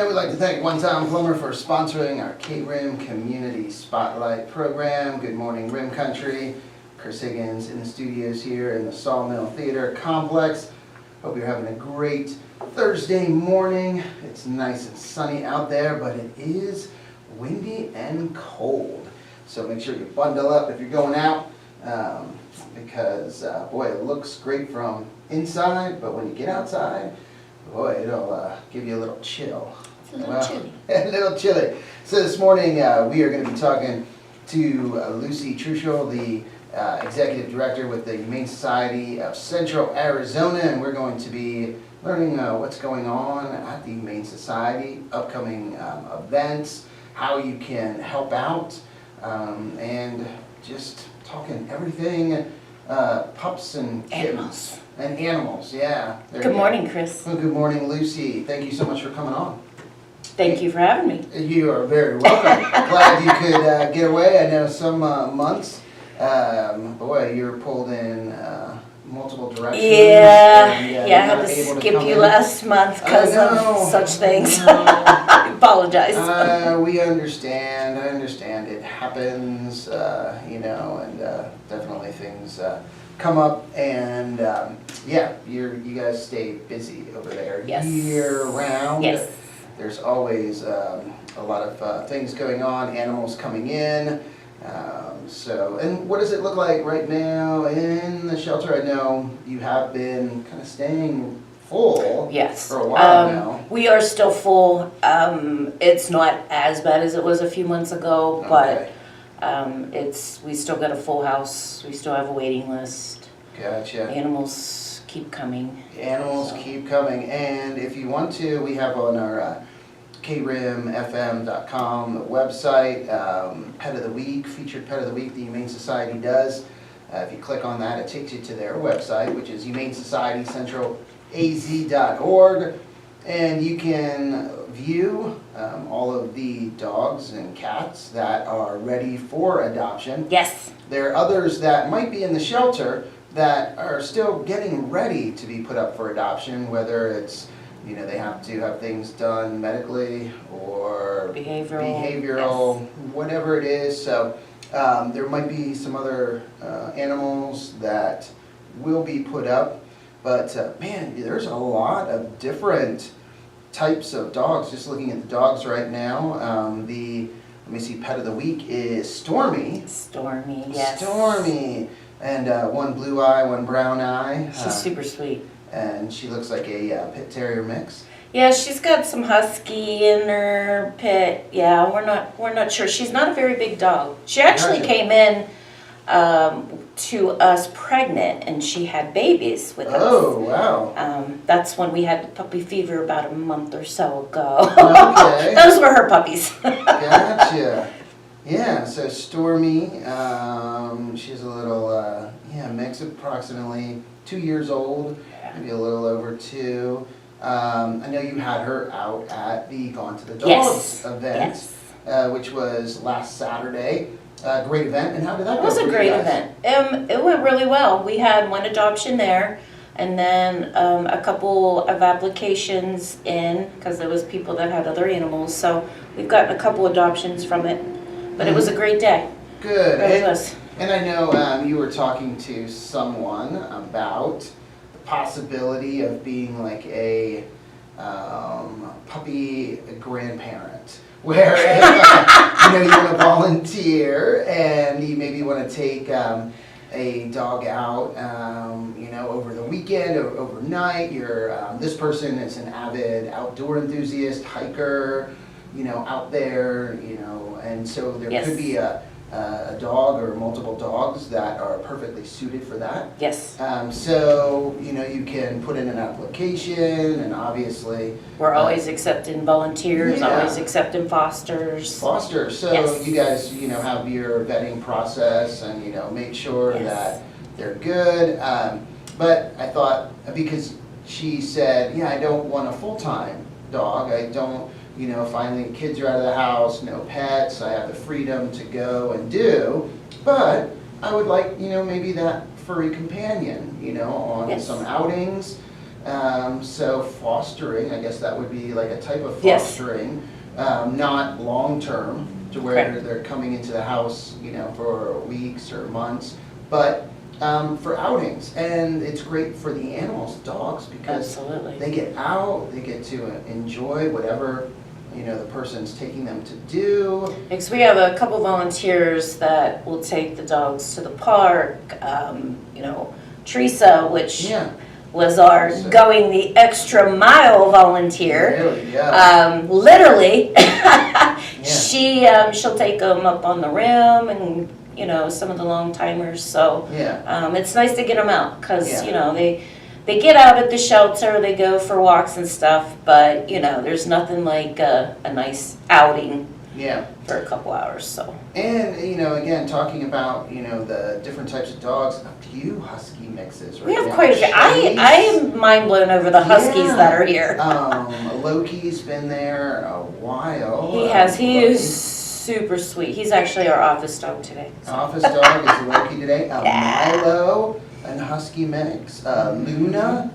And we'd like to thank One Time Plumber for sponsoring our KRIM Community Spotlight program. Good morning, Rim Country. Chris Higgins in the studios here in the Sawmill Theater Complex. Hope you're having a great Thursday morning. It's nice and sunny out there, but it is windy and cold. So make sure you bundle up if you're going out because, boy, it looks great from inside, but when you get outside, boy, it'll give you a little chill. It's a little chilly. A little chilly. So this morning we are going to be talking to Luci Trushel, the Executive Director with the Humane Society of Central Arizona, and we're going to be learning what's going on at the Humane Society, upcoming events, how you can help out, and just talking everything pups and kittens. And animals, yeah. Good morning, Chris. Well, good morning, Luci. Thank you so much for coming on. Thank you for having me. You are very welcome. Glad you could get away. I know some months, boy, you were pulled in multiple directions. Yeah, I had to skip you last month because of such things. I apologize. We understand. I understand. It happens, and definitely things come up, and yeah, you guys stay busy over there year round. Yes. There's always a lot of things going on, animals coming in. And what does it look like right now in the shelter? I know you have been kind of staying full for a while now. We are still full. It's not as bad as it was a few months ago, but we still got a full house. We still have a waiting list. Gotcha. Animals keep coming. Animals keep coming, and if you want to, we have on our KRIMFM.com website, Pet of the Week, featured Pet of the Week the Humane Society does. If you click on that, it takes you to their website, which is humanesocietycentralalz.org, and you can view all of the dogs and cats that are ready for adoption. Yes. There are others that might be in the shelter that are still getting ready to be put up for adoption, whether it's they have to have things done medically or behavioral, whatever it is. So there might be some other animals that will be put up. But man, there's a lot of different types of dogs. Just looking at the dogs right now, let me see, Pet of the Week is Stormy. Stormy, yes. Stormy. And one blue eye, one brown eye. She's super sweet. And she looks like a pit terrier mix. Yeah, she's got some husky in her pit. Yeah, we're not sure. She's not a very big dog. She actually came in to us pregnant, and she had babies with us. Oh, wow. That's when we had puppy fever about a month or so ago. Okay. Those were her puppies. Gotcha. Yeah, so Stormy, she's a little, mix, approximately 2 years old. Maybe a little over 2. I know you had her out at the Gone to the Dogs event, which was last Saturday. Great event. And how did that go? It was a great event. It went really well. We had one adoption there, and then a couple of applications in, because there was people that had other animals. So we've gotten a couple adoptions from it. But it was a great day. Good. It was. And I know you were talking to someone about possibility of being like a puppy grandparent, where you want to volunteer and you maybe want to take a dog out, over the weekend or overnight. This person is an avid outdoor enthusiast, hiker, out there, and so there could be a dog or multiple dogs that are perfectly suited for that. Yes. So, you can put in an application, and obviously... We're always accepting volunteers, always accepting fosters. Fosters. So you guys, have your vetting process and, make sure that they're good. But I thought, because she said, I don't want a full-time dog. I don't... finally kids are out of the house, no pets, I have the freedom to go and do, but I would like, maybe that furry companion, on some outings, So fostering, I guess that would be like a type of Yes. fostering, not long-term, to where Correct. they're coming into the house, for weeks or months, but for outings. And it's great for the animals, dogs, because Absolutely. they get out, they get to enjoy whatever, the person's taking them to do. Because we have a couple volunteers that will take the dogs to the park. Teresa, which Yeah, was our Teresa. going the extra mile volunteer. really, yeah. Literally, Yeah. she'll take them up on the rim and some of the long timers. So Yeah, it's nice to get them out because Yeah. they get out at the shelter, they go for walks and stuff. But there's nothing like a nice outing yeah. for a couple hours. So And, again, talking about, the different types of dogs, a few husky mixes, right? we have now. quite a few. I Chase, am mind blown over the huskies Yeah. that are here. Loki's been there a while. He has. He Loki. is super sweet. He's actually our office dog today. So. Office dog is Loki today. Yeah. Milo, and husky mix. Luna,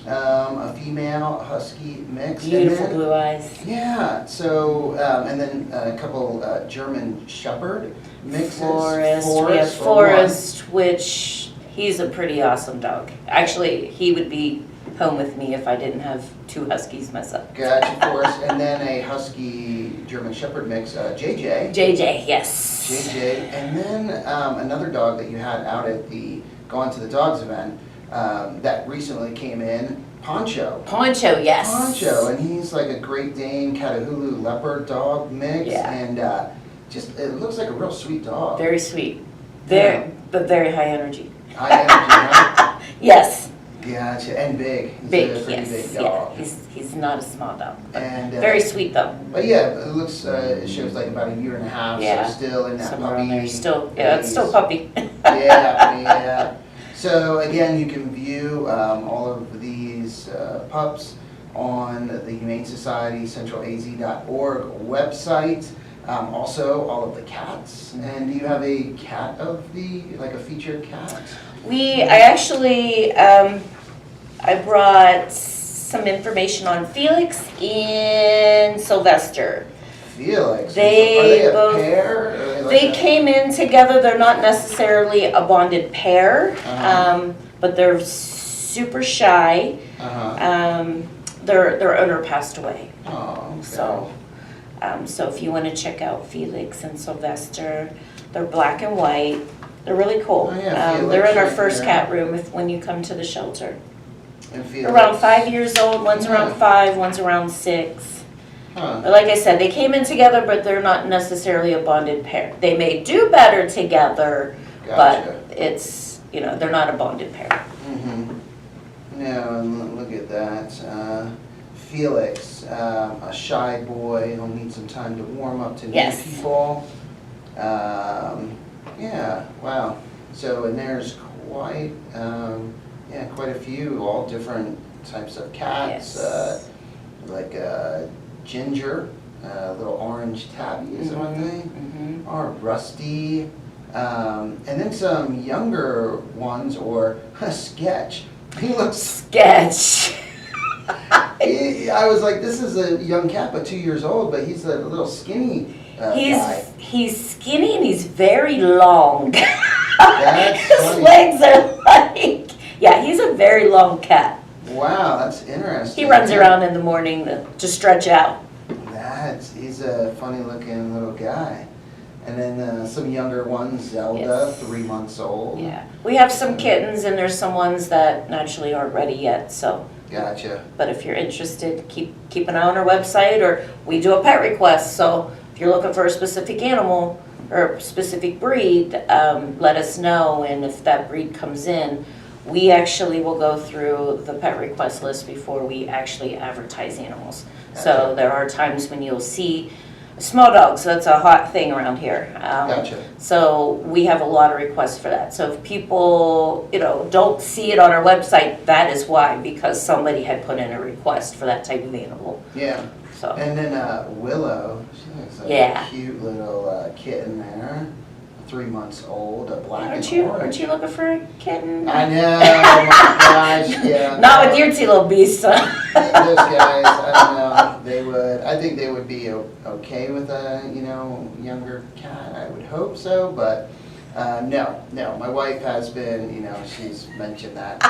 a female husky mix. And Beautiful then- blue eyes. Yeah, so, and then a couple German Shepherd mixes. Forest. We have or one. Forest, which he's a pretty awesome dog. Actually, he would be home with me if I didn't have two huskies myself. Gotcha, Forest, and then a husky German Shepherd mix, JJ. JJ, yes. JJ, and then another dog that you had out at the Gone to the Dogs event that recently came in, Poncho. Poncho, yes. Poncho, and he's like a Great Dane Catahoula Leopard dog mix, Yeah. and just it looks like a real sweet dog. Very sweet. Very, but very high energy. High energy, huh? Yes. Gotcha, and big. He's Big, a pretty yes. big Yeah. dog. He's not a small dog. But And very sweet though. But yeah, it looks it shows like about a year and a half, Yeah. so still in that Somewhere puppy. on there. Still, yeah, it's still phase. puppy. Yeah. So again, you can view all of these pups on the Humane Society CentralAZ.org website. Also, all of the cats. And do you have a cat of like a featured cat? I actually, I brought some information on Felix and Sylvester. Felix. They Are they a both- pair? Or are they like They a- came in together. They're not necessarily a bonded pair, Uh-huh. but they're super shy. Uh-huh. Their owner passed away. Oh, okay. So if you want to check out Felix and Sylvester, they're black and white. They're really cool. Oh, yeah, Felix They're in our right first there. cat room when you come to the shelter. And Felix. Around 5 years old, one's Yeah. around 5, one's around 6. Huh. But like I said, they came in together, but they're not necessarily a bonded pair. They may do better together, Gotcha. but it's, they're not a bonded pair. Mm-hmm. No, and look at that. Felix, a shy boy, he'll need some time to warm up to new Yes. people. Yeah, wow. So, and there's quite a few, all different types of cats. Yes. Like Ginger, little orange tabby is one thing. Mhm. Or Rusty. And then some younger ones, or a Sketch. He looks. Sketch. I was like, this is a young cat, but 2 years old, but he's a little skinny guy. He's skinny and he's very long. That's His funny. legs are like, yeah, he's a very long cat. Wow, that's interesting. He runs around in the morning to stretch out. He's a funny looking little guy. And then some younger ones, Zelda, Yes. 3 months old. Yeah, we have some kittens and there's some ones that naturally aren't ready yet, so. Gotcha. But if you're interested, keep an eye on our website, or we do a pet request. So if you're looking for a specific animal or a specific breed, let us know. And if that breed comes in, we actually will go through the pet request list before we actually advertise animals. So Gotcha. there are times when you'll see small dogs. That's a hot thing around here. Gotcha. So we have a lot of requests for that. So if people, don't see it on our website, that is why, because somebody had put in a request for that type of animal. Yeah. So And then Willow, she looks like Yeah. a cute little kitten there. 3 months old, a black and Aren't orange. you looking for a kitten? I know, oh my gosh, yeah. Not with your two little beasts, huh? Those guys, I don't know, I think they would be okay with a, younger cat, I would hope so, but, no, my wife has been, she's mentioned that,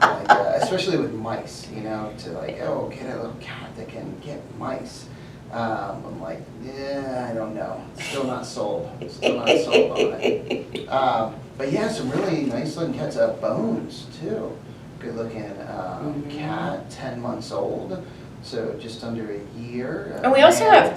like, especially with mice, to like, oh, get a little cat that can get mice. I'm like, yeah, I don't know, still not sold on it. But yeah, some really nice looking cats, Bones too. Good looking cat, 10 months old, so just under a year. And we also have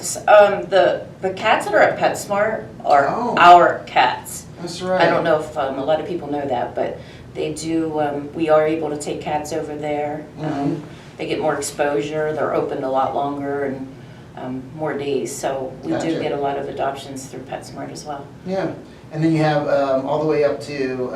the cats that are at PetSmart are Oh. our cats. That's right. I don't know if a lot of people know that, but they do. We are able to take cats over there. Mhm. They get more exposure. They're open a lot longer and more days. So we Gotcha. do get a lot of adoptions through PetSmart as well. Yeah, and then you have all the way up to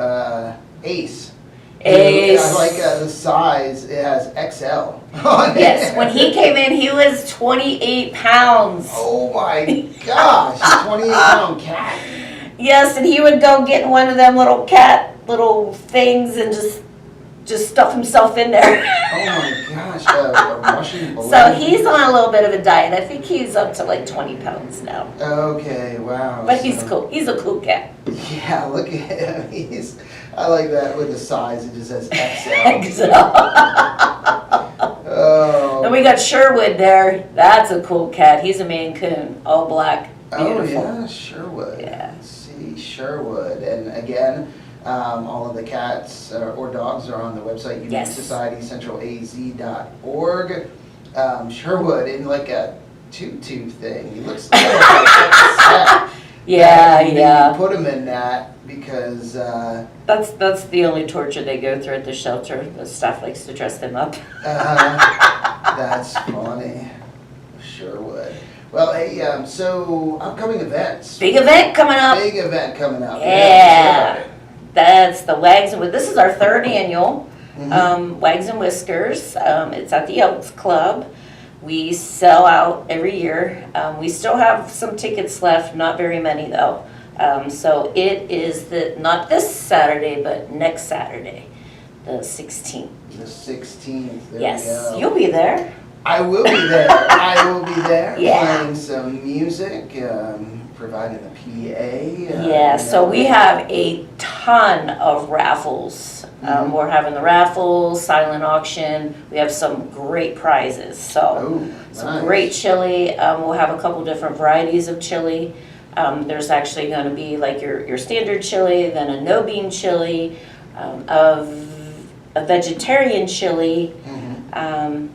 Ace. Ace. I like the size, it has XL on it. Yes, when he came in, he was 28 pounds. Oh my gosh, a 28-pound cat. Yes, and he would go get one of them little things and just stuff himself in there. Oh my gosh, a Russian balloon. So he's on a little bit of a diet. I think he's up to like 20 pounds now. Okay, wow. But he's cool. He's a cool cat. Yeah, look at him. I like that with the size, it just says XL. Oh. And we got Sherwood there. That's a cool cat. He's a Maine Coon, all black. Beautiful. Oh yeah, Sherwood. Yeah. Let's see, Sherwood. And again, all of the cats or dogs are on the website, Humane Yes. Society CentralAZ.org. Sherwood in like a tutu thing. He looks like upset. Yeah, And yeah. You put him in that because That's the only torture they go through at the shelter. The staff likes to dress them up. that's funny. Sherwood. Well, hey, so upcoming events. Big event coming up. Big event coming up. Yeah. That's the Wags and This is our third annual Mhm. Wags and Whiskers. It's at the Elks Club. We sell out every year. We still have some tickets left, not very many though. So it is not this Saturday, but next Saturday, the 16th. The 16th. There Yes, we go. you'll be there. I will be there. I will be there Yeah. playing some music, providing the PA. Yeah, so we have a ton of raffles. Mhm. We're having the raffles, silent auction. We have some great prizes. So Oh, some nice. great chili. We'll have a couple different varieties of chili. There's actually going to be like your standard chili, then a no bean chili, of a vegetarian chili. Mhm.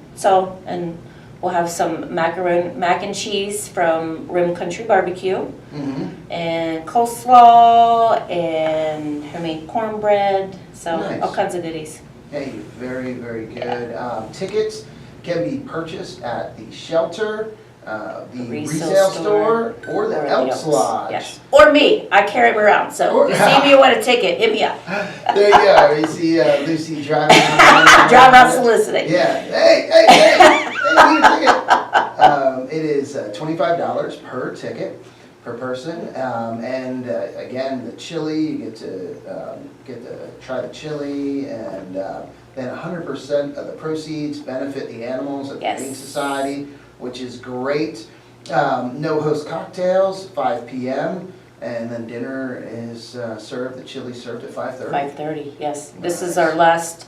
And we'll have some mac and cheese from Rim Country Barbecue, Mhm. and coleslaw, and homemade cornbread, so Nice. all kinds of goodies. Hey, very, very good. Tickets can be purchased at the shelter, the resale store, or the Elks Lodge. Yes, or me, I carry them around, so Or- if you see me, you want a ticket, hit me up. There you go. You see Lucy driving Drive around soliciting. Yeah. Hey, need a ticket. It is $25 per ticket per person. And again, the chili, you get to try the chili, and then 100% of the proceeds benefit the animals at the Yes. Humane Society, which is great. No host cocktails, 5 p.m. And then dinner is served, the chili served at 5:30 5:30, yes. This is Nice. our last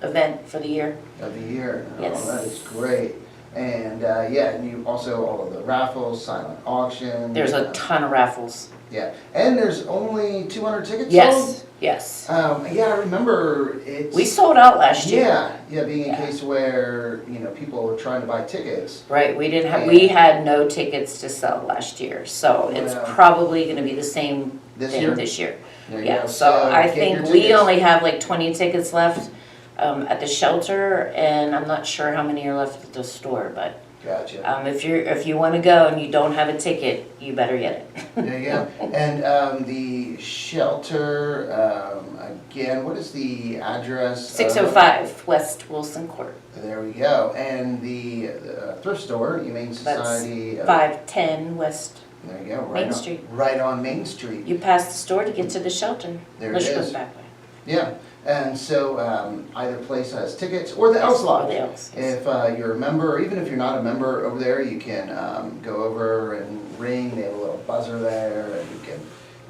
event for the year. of the year. Yes. Oh, that is great. And yeah, and you also, all of the raffles, silent auction. There's a ton of raffles. Yeah, and there's only 200 tickets sold? Yes, yes. Yeah, I remember it's. We sold out last year. Yeah, being a Yeah. case where, people were trying to buy tickets. Right, we had no tickets to sell last year, so it's Wow. probably gonna be the same This thing year? this year. There you Yeah, go. so I get think your we tickets. only have like 20 tickets left at the shelter, and I'm not sure how many are left at the store, but Gotcha. if you wanna go and you don't have a ticket, you better get it. There you go. And the shelter, again, what is the address? 605 West Wilson Court. There we go. And the thrift store, Humane That's Society. 510 West There you go. Main Street. Right on Main Street. You pass the store to get to the shelter. There Unless it you is. go back way. Yeah, and so either place has tickets or the Elks Lodge. Or the Elks, yes. If you're a member, or even if you're not a member over there, you can go over and ring. They have a little buzzer there, and you can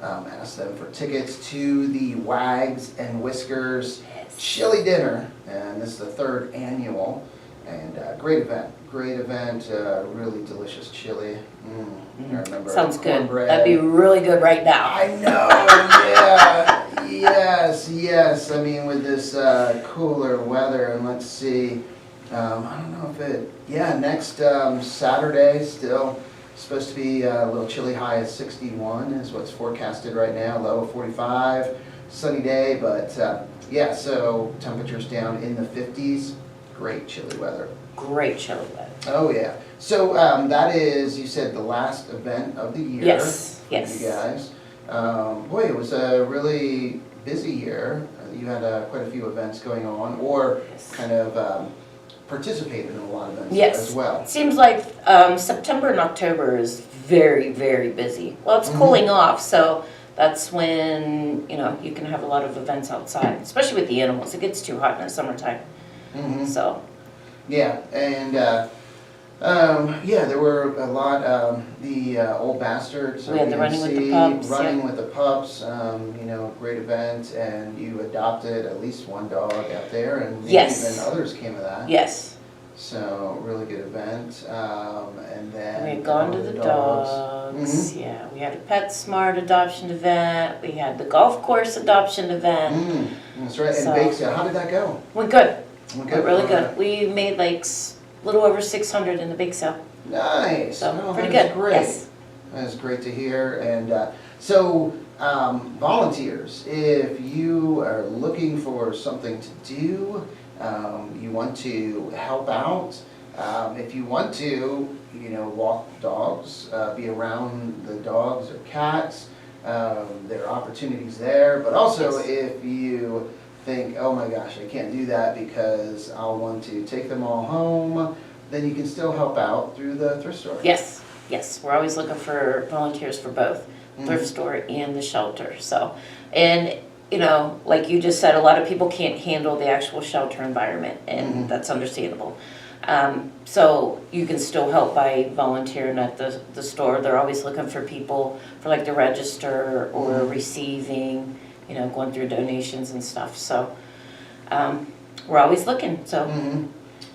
ask them for tickets to the Wags and Whiskers Chili Dinner. And this is the 3rd annual, and great event. Great event, really delicious chili. I remember Sounds good. cornbread. That'd be really good right now. I know, yeah, yes. I mean, with this cooler weather, and let's see, I don't know if next Saturday, still supposed to be a little chilly, high of 61 is what's forecasted right now, low of 45, sunny day, but yeah, so temperatures down in the 50s, great chilly weather. Great chili weather. Oh, yeah. So that is, you said, the last event of the year. Yes, for yes. you guys. Boy, it was a really busy year. You had quite a few events going on, or Yes. kind of participated in a lot of events Yes. as well. It seems like September and October is very, very busy. Well, it's cooling off, so that's when, you can have a lot of events outside, especially with the animals. It gets too hot in the summertime, so. Yeah, and there were a lot. The Old Bastards. We had the running with the RNC, pups, Running yeah. with the pups. Great event, and you adopted at least one dog out there, and maybe Yes. even others came of that. Yes. So really good event, and then We had gone to all the dogs, yeah. We had a PetSmart adoption event. We had the golf course adoption event. That's right. So- And bake sale. How did that go? Went good. Went Went really All good. right. We made like a little over 600 in the bake sale. Nice. So Oh, pretty that is good. Great. Yes. That is great to hear. And so, volunteers, if you are looking for something to do, you want to help out, if you want to, walk dogs, be around the dogs or cats, there are opportunities there. But also, Yes. if you think, oh my gosh, I can't do that because I'll want to take them all home, then you can still help out through the thrift store. Yes, yes. We're always looking for volunteers for both thrift store and the shelter. So, and like you just said, a lot of people can't handle the actual shelter environment, and that's understandable. So you can still help by volunteering at the store. They're always looking for people for like the register or receiving, going through donations and stuff. So we're always looking. So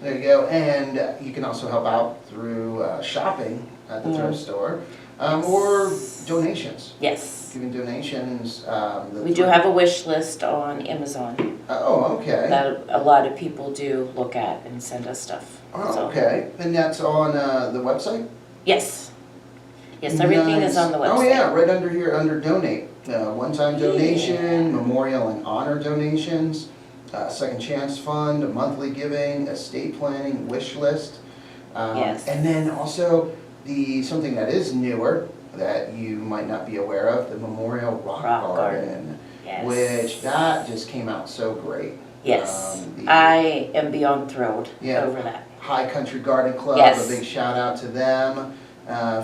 There you go. And you can also help out through shopping at the thrift store, or donations. yes, Giving donations. we do have a wish list on Amazon Oh, okay. that a lot of people do look at and send us stuff. Oh, So, okay. And that's on the website? Yes. Yes, everything Nice. is on the website. Oh, yeah, right under here, under donate. One-time donation, memorial and honor donations, second chance fund, monthly giving, estate planning, wish list. Yes. And then also something that is newer that you might not be aware of, the Memorial Rock Garden. Yes. Which that just came out so great. Yes, The I am beyond thrilled Yeah. over that. High Country Garden Club, Yes. a big shout out to them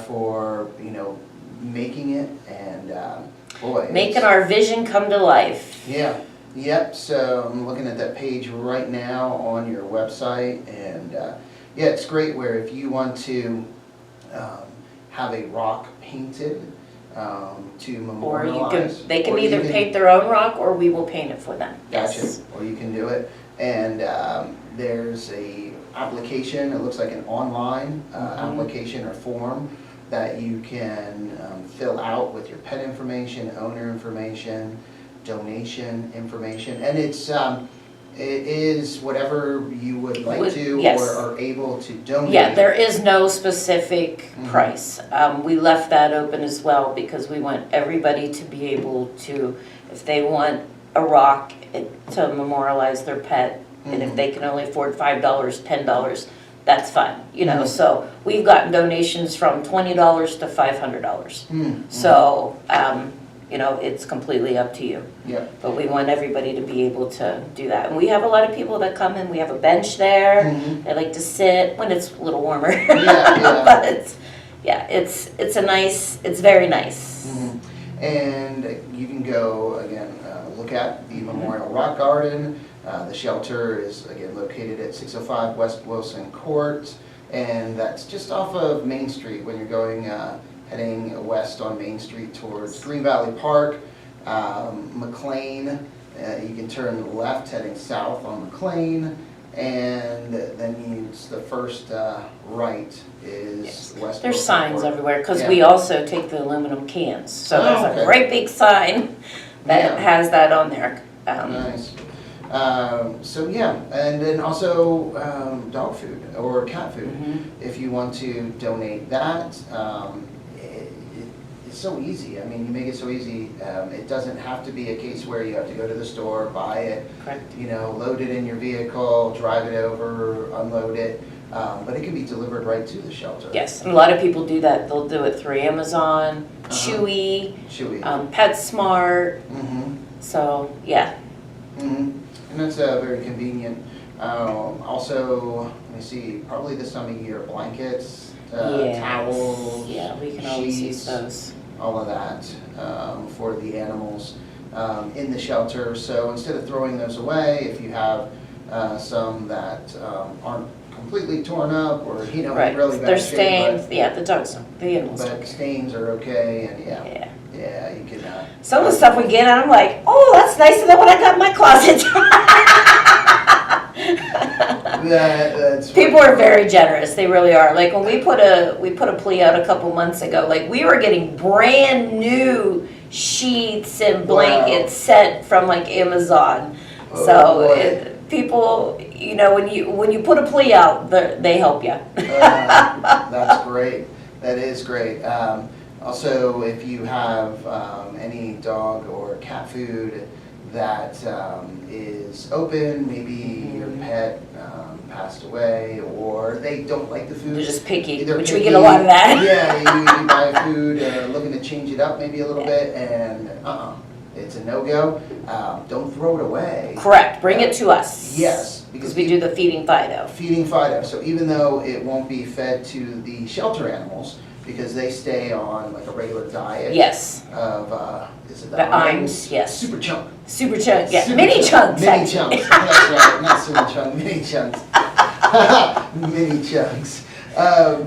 for making it, and boy, Making it's- our vision come to life. Yeah, yep. So I'm looking at that page right now on your website, and yeah, it's great. Where if you want to have a rock painted to Or memorialize, they can or you either paint their own rock or we will paint it for them. Gotcha. Yes. Or you can do it. And there's a application, it looks like an online application or form that you can fill out with your pet information, owner information, donation information. And it is whatever you would like to Yes. or are able to donate. Yeah, there is no specific price. We left that open as well because we want everybody to be able to, if they want a rock to memorialize their pet, and if they can only afford $5, $10, that's fine, so we've gotten donations from $20 to $500. So, it's completely up to you. Yeah. But we want everybody to be able to do that. And we have a lot of people that come in, we have a bench there, they like to sit when it's a little warmer. Yeah. But, yeah, it's very nice. Mhm. And you can go, again, look at the Memorial Rock Garden. The shelter is, again, located at 605 West Wilson Court, and that's just off of Main Street when you're going, heading west on Main Street towards Green Valley Park. McLean, you can turn left heading south on McLean, and then the first right is Yes. West There's Wilson signs Court. everywhere, because Yeah. we also take the aluminum cans. So Oh, there's okay. a great big sign that Yeah. has that on there. Nice. So yeah, and then also dog food or cat food. Mhm. If you want to donate that, it's so easy. I mean, you make it so easy. It doesn't have to be a case where you have to go to the store, buy it, Correct. load it in your vehicle, drive it over, unload it. But it can be delivered right to the shelter. Yes, and a lot of people do that. They'll do it through Amazon, Chewy, Chewy. PetSmart. Mm-hmm. So, yeah. Mm-hmm. And that's very convenient. Also, let me see, probably this time of year, blankets, Yes. towels, Yeah, we can always use sheets, those. all of that for the animals in the shelter. So instead of throwing those away, if you have some that aren't completely torn up or, in Right, really bad they're shape, stained, yeah, the dogs, the animals. but stains are okay, and Yeah. yeah, you can. Some of the stuff we get, and I'm like, oh, that's nicer than what I got in my closet. That's People are very generous. They really are. Like when we put a plea out a couple months ago, like we were getting brand new sheets and blankets sent from like Amazon. Oh, So boy. people, when you put a plea out, they help you. That's great. That is great. Also, if you have any dog or cat food that is open, maybe your pet passed away, or they don't like the food. They're just picky, They're which we picky. get a lot of that. Yeah, you buy food looking to change it up maybe a little bit, and it's a no-go. Don't throw it away. Correct. Bring it to us. Yes, Because we do the feeding Fido. Feeding Fido. So even though it won't be fed to the shelter animals, because they stay on like a regular diet. Yes. Of, is it The Iams, yes. Super chunk. Super chunk, yeah. Super Mini chunks, Mini actually. chunks. That's right. Not super chunk. Mini chunks. Mini chunks. Yeah,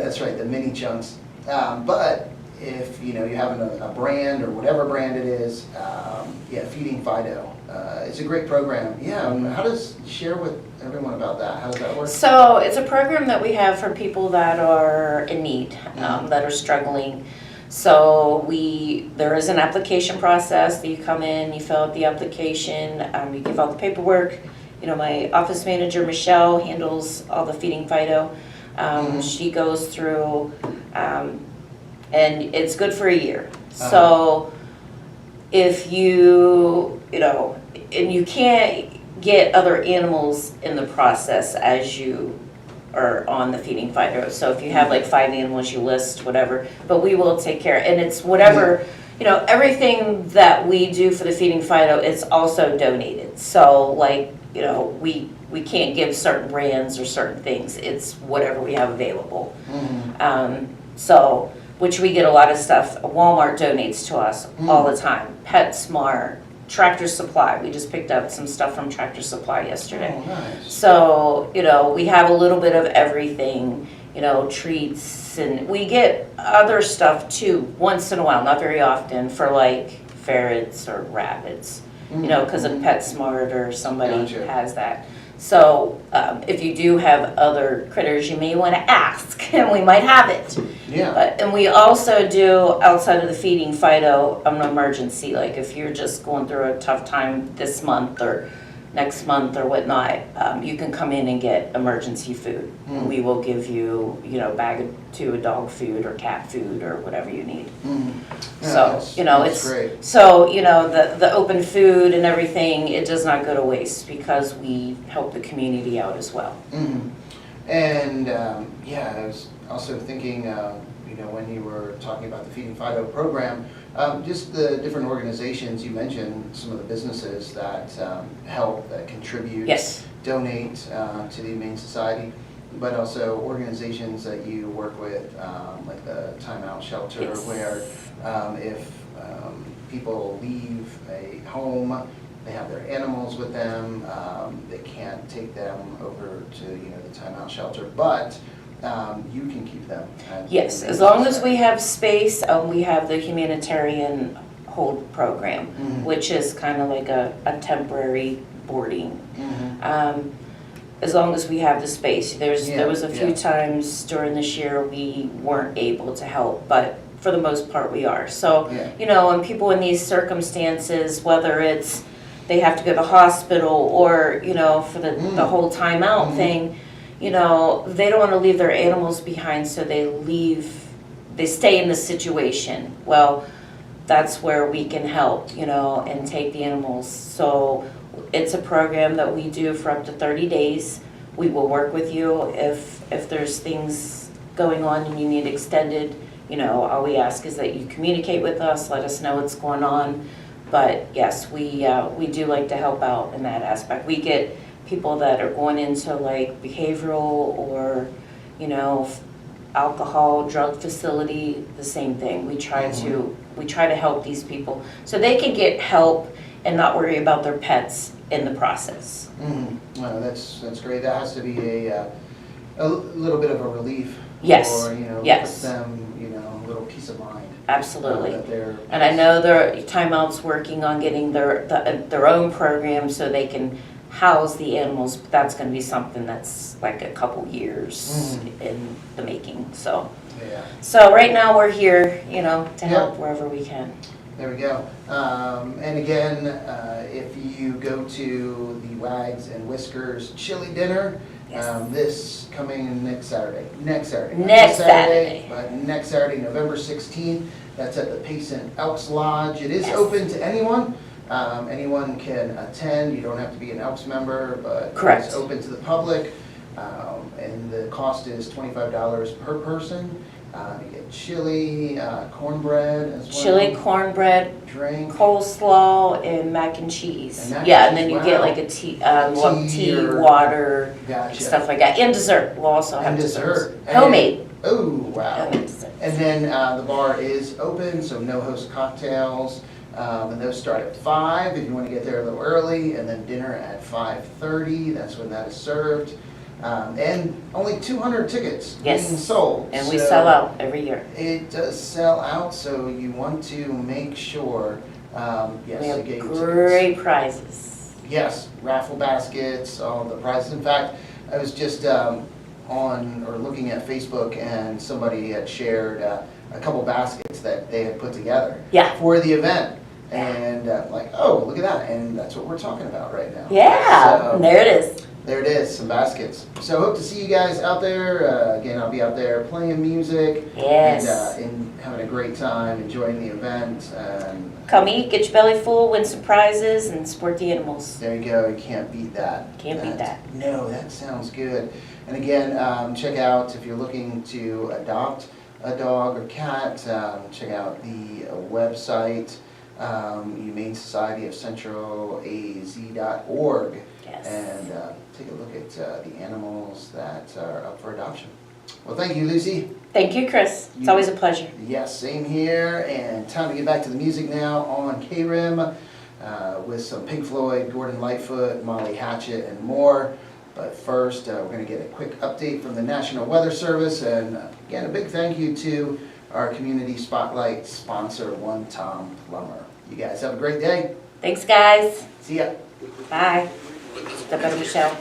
that's right. The mini chunks. But if you have a brand or whatever brand it is, Feeding Fido. It's a great program. Yeah. How does share with everyone about that? How does that work? So it's a program that we have for people that are in need, that are struggling. So there is an application process that you come in, you fill out the application, you give out the paperwork. My office manager, Michelle, handles all the Feeding Fido. She goes through, and it's good for a year. So if and you can't get other animals in the process as you are on the Feeding Fido. So if you have like 5 animals, you list whatever, but we will take care. And it's whatever, everything that we do for the Feeding Fido, it's also donated. So like, we can't give certain brands or certain things. It's whatever we have available. Which we get a lot of stuff. Walmart donates to us all the time. PetSmart, Tractor Supply. We just picked up some stuff from Tractor Supply yesterday. Oh, nice. So, we have a little bit of everything, treats, and we get other stuff too, once in a while, not very often, for like ferrets or rabbits, because of PetSmart or somebody Gotcha. has that. So, if you do have other critters, you may want to ask, and we might have it. Yeah. And we also do, outside of the Feeding Fido, an emergency, like if you're just going through a tough time this month or next month or whatnot, you can come in and get emergency food. And we will give you, a bag of dog food or cat food or whatever you need. Yeah, So, that's great. So, the open food and everything, it does not go to waste because we help the community out as well. And I was also thinking, when you were talking about the Feeding Fido program, just the different organizations you mentioned, some of the businesses that help, that contribute, Yes. donate to the Humane Society. but also organizations that you work with, like the Time Out Shelter, Yes. where if people leave a home, they have their animals with them, they can't take them over to, the Time Out Shelter, but you can keep them. Yes, as long as we have space, we have the humanitarian hold program, which is kind of like a temporary boarding. As long as we have the space. There was a few times during this year we weren't able to help, but for the most part we are. So, and people in these circumstances, whether it's they have to go to the hospital or, for the whole timeout thing, they don't want to leave their animals behind, so they stay in the situation. Well, that's where we can help, and take the animals. So it's a program that we do for up to 30 days. We will work with you if there's things going on and you need extended, all we ask is that you communicate with us, let us know what's going on. But yes, we do like to help out in that aspect. We get people that are going into like behavioral or, alcohol, drug facility, the same thing. We try to help these people so they can get help and not worry about their pets in the process. Well, that's great. That has to be a little bit of a relief. Yes. Or, yes. Put them, a little peace of mind. Absolutely. That and I know their Time Out's working on getting their own program so they can house the animals, but that's going to be something that's like a couple years in the making. So right now we're here, to help wherever we can. There we go. And again, if you go to the Wags and Whiskers chili dinner, this coming next Saturday, but next Saturday, November 16th, that's at the Payson Elks Lodge. It is open to anyone. Anyone can attend. You don't have to be an Elks member, but it's open to the public. And the cost is $25 per person. You get chili, cornbread as well. Chili, cornbread, drink, coleslaw, and mac and cheese. And then you get like a tea, water, stuff like that. And dessert. We'll also have dessert. Homemade. Oh, wow. And then the bar is open, so no host cocktails. And those start at 5 if you want to get there a little early, and then dinner at 5:30. That's when that is served. And only 200 tickets being sold. And we sell out every year. It does sell out, so you want to make sure, we have great prizes. Yes, raffle baskets, all the prizes. In fact, I was just looking at Facebook, and somebody had shared a couple baskets that they had put together for the event. And oh, look at that. And that's what we're talking about right now. Yeah, so, there it is. There it is, some baskets. So hope to see you guys out there. Again, I'll be out there playing music and having a great time, enjoying the event. Come eat, get your belly full, win some prizes, and support the animals. There you go. You can't beat that. Can't beat that. No, that sounds good. And again, check out, if you're looking to adopt a dog or cat, check out the website, Humane Society of Central AZ.org. And take a look at the animals that are up for adoption. Well, thank you, Lucy. Thank you, Chris. It's always a pleasure. Yes, same here. And time to get back to the music now on KRIM with some Pink Floyd, Gordon Lightfoot, Molly Hatchet, and more. But first, we're going to get a quick update from the National Weather Service. And again, a big thank you to our Community Spotlight sponsor, One Tom Plumber. You guys have a great day. Thanks, guys. See ya. Bye. Michelle.